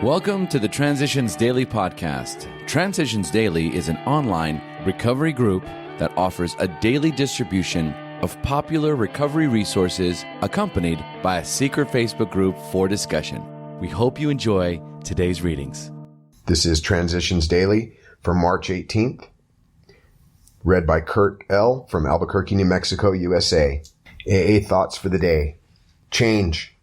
Welcome to the Transitions Daily podcast. Transitions Daily is an online recovery group that offers a daily distribution of popular recovery resources accompanied by a secret Facebook group for discussion. We hope you enjoy today's readings. This is Transitions Daily for March 18th, read by Kurt L. from Albuquerque, New Mexico, USA. AA Thoughts for the Day. Change.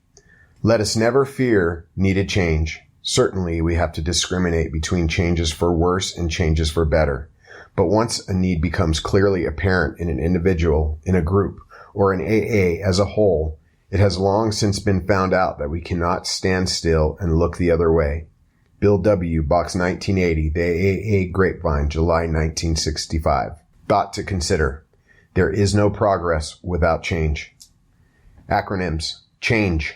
Let us never fear needed change. Certainly, we have to discriminate between changes for worse and changes for better. But once a need becomes clearly apparent in an individual, in a group, or in AA as a whole, it has long since been found out that we cannot stand still and look the other way. Bill W., Box 1980, The AA Grapevine, July 1965. Thought to consider. There is no progress without change. Acronyms. Change.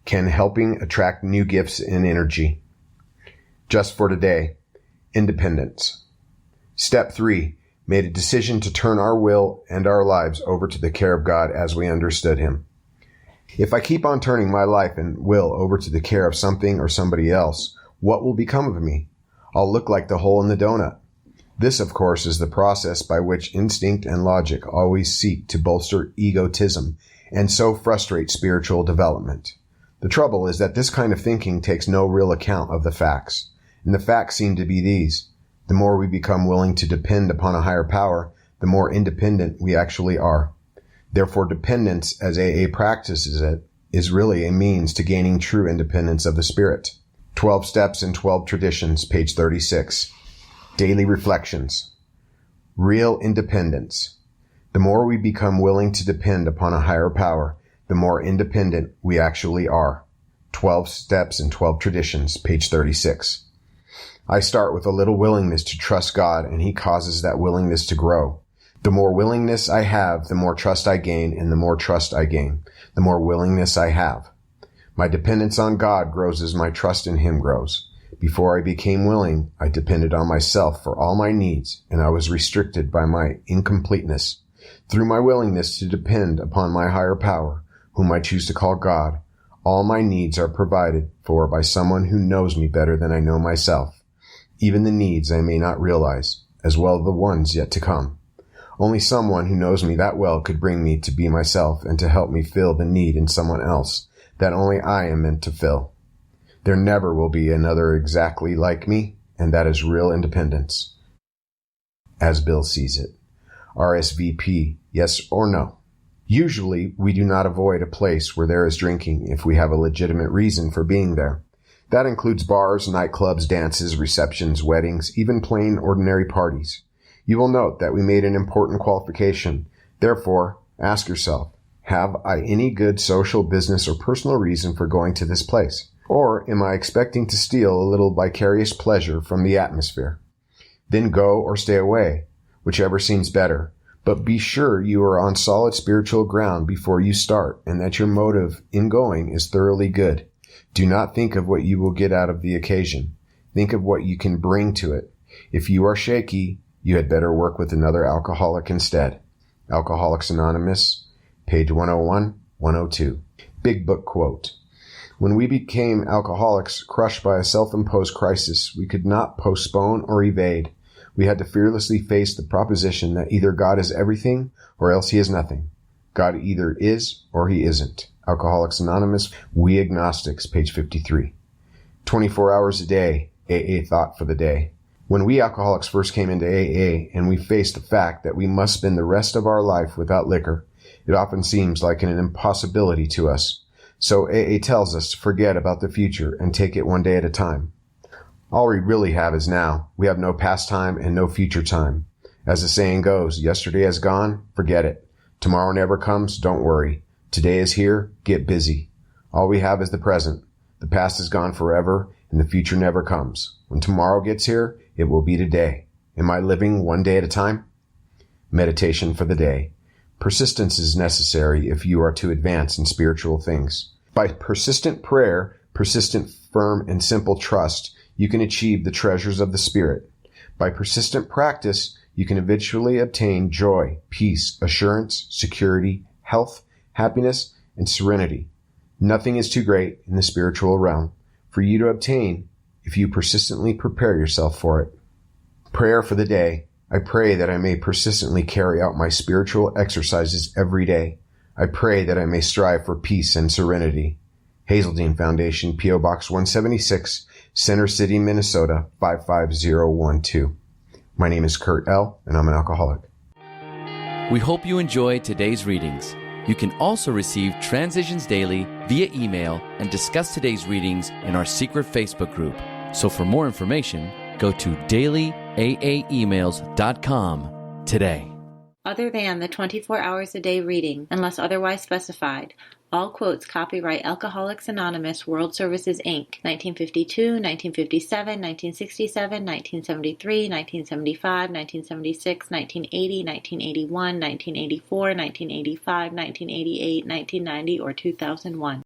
Can helping attract new gifts and energy. Just for today. Independence. Step 3. Made a decision to turn our will and our lives over to the care of God as we understood Him. If I keep on turning my life and will over to the care of something or somebody else, what will become of me? I'll look like the hole in the donut. This, of course, is the process by which instinct and logic always seek to bolster egotism and so frustrate spiritual development. The trouble is that this kind of thinking takes no real account of the facts. And the facts seem to be these. The more we become willing to depend upon a higher power, the more independent we actually are. Therefore, dependence, as AA practices it, is really a means to gaining true independence of the spirit. 12 Steps and 12 Traditions, page 36. Daily Reflections. Real independence. The more we become willing to depend upon a higher power, the more independent we actually are. 12 Steps and 12 Traditions, page 36. I start with a little willingness to trust God, and He causes that willingness to grow. The more willingness I have, the more trust I gain, and the more trust I gain, the more willingness I have. My dependence on God grows as my trust in Him grows. Before I became willing, I depended on myself for all my needs, and I was restricted by my incompleteness. Through my willingness to depend upon my higher power, whom I choose to call God, all my needs are provided for by someone who knows me better than I know myself, even the needs I may not realize, as well as the ones yet to come. Only someone who knows me that well could bring me to be myself and to help me fill the need in someone else that only I am meant to fill. There never will be another exactly like me, and that is real independence. As Bill sees it. RSVP, yes or no? Usually, we do not avoid a place where there is drinking if we have a legitimate reason for being there. That includes bars, nightclubs, dances, receptions, weddings, even plain ordinary parties. You will note that we made an important qualification. Therefore, ask yourself, have I any good social, business, or personal reason for going to this place? Or am I expecting to steal a little vicarious pleasure from the atmosphere? Then go or stay away, whichever seems better. But be sure you are on solid spiritual ground before you start, and that your motive in going is thoroughly good. Do not think of what you will get out of the occasion. Think of what you can bring to it. If you are shaky, you had better work with another alcoholic instead. Alcoholics Anonymous, page 101, 102. Big Book quote. When we became alcoholics, crushed by a self-imposed crisis, we could not postpone or evade. We had to fearlessly face the proposition that either God is everything or else He is nothing. God either is or He isn't. Alcoholics Anonymous, We Agnostics, page 53. 24 hours a day, AA Thought for the Day. When we alcoholics first came into AA and we faced the fact that we must spend the rest of our life without liquor, it often seems like an impossibility to us. So AA tells us to forget about the future and take it one day at a time. All we really have is now. We have no past time and no future time. As the saying goes, yesterday has gone, forget it. Tomorrow never comes, don't worry. Today is here, get busy. All we have is the present. The past is gone forever, and the future never comes. When tomorrow gets here, it will be today. Am I living one day at a time? Meditation for the day. Persistence is necessary if you are to advance in spiritual things. By persistent prayer, persistent, firm, and simple trust, you can achieve the treasures of the Spirit. By persistent practice, you can eventually obtain joy, peace, assurance, security, health, happiness, and serenity. Nothing is too great in the spiritual realm. for you to obtain if you persistently prepare yourself for it. Prayer for the day. I pray that I may persistently carry out my spiritual exercises every day. I pray that I may strive for peace and serenity. Hazeltine Foundation, P.O. Box 176, Center City, Minnesota, 55012. My name is Kurt L., and I'm an alcoholic. We hope you enjoyed today's readings. You can also receive Transitions Daily via email and discuss today's readings in our secret Facebook group. So for more information, go to dailyaaemails.com today. Other than the 24 hours a day reading, unless otherwise specified, all quotes copyright Alcoholics Anonymous World Services, Inc., 1952, 1957, 1967, 1973, 1975, 1976, 1980, 1981, 1984, 1985, 1988, 1990, or 2001.